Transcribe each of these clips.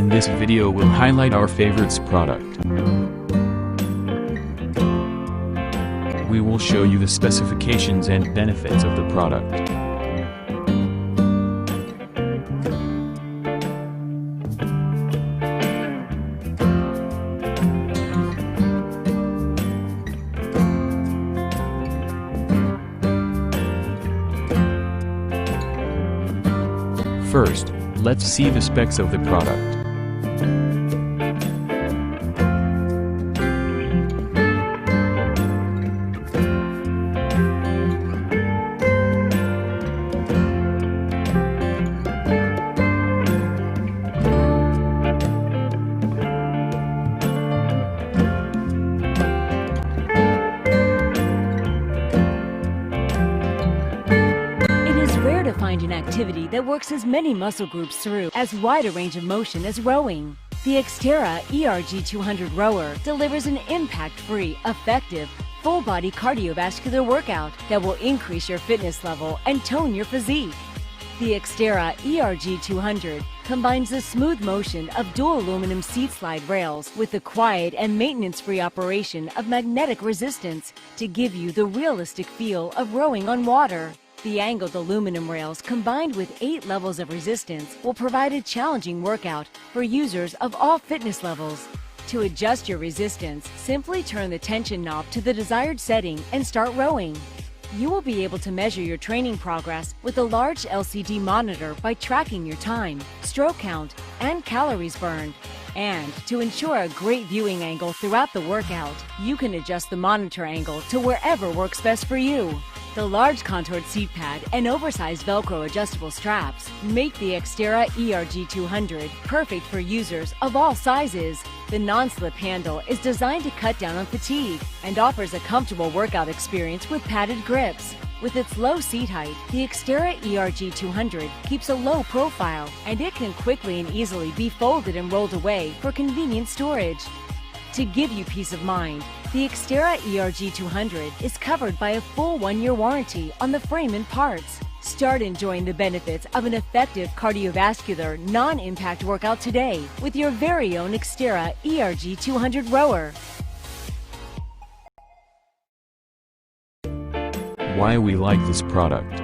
In this video we'll highlight our favorites product. We will show you the specifications and benefits of the product. First, let's see the specs of the product. To find an activity that works as many muscle groups through as wide a range of motion as rowing. The XTERRA ERG200 rower delivers an impact-free, effective, full-body cardiovascular workout that will increase your fitness level and tone your physique. The XTERRA ERG200 combines the smooth motion of dual aluminum seat slide rails with the quiet and maintenance-free operation of magnetic resistance to give you the realistic feel of rowing on water. The angled aluminum rails combined with 8 levels of resistance will provide a challenging workout for users of all fitness levels. To adjust your resistance, simply turn the tension knob to the desired setting and start rowing. You will be able to measure your training progress with a large LCD monitor by tracking your time, stroke count, and calories burned. And to ensure a great viewing angle throughout the workout, you can adjust the monitor angle to wherever works best for you. The large contoured seat pad and oversized Velcro adjustable straps make the XTERRA ERG200 perfect for users of all sizes. The non-slip handle is designed to cut down on fatigue and offers a comfortable workout experience with padded grips. With its low seat height, the XTERRA ERG200 keeps a low profile, and it can quickly and easily be folded and rolled away for convenient storage. To give you peace of mind, the XTERRA ERG200 is covered by a full 1-year warranty on the frame and parts. Start enjoying the benefits of an effective cardiovascular, non-impact workout today with your very own XTERRA ERG200 rower. Why we like this product.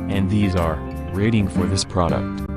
And these are rating for this product.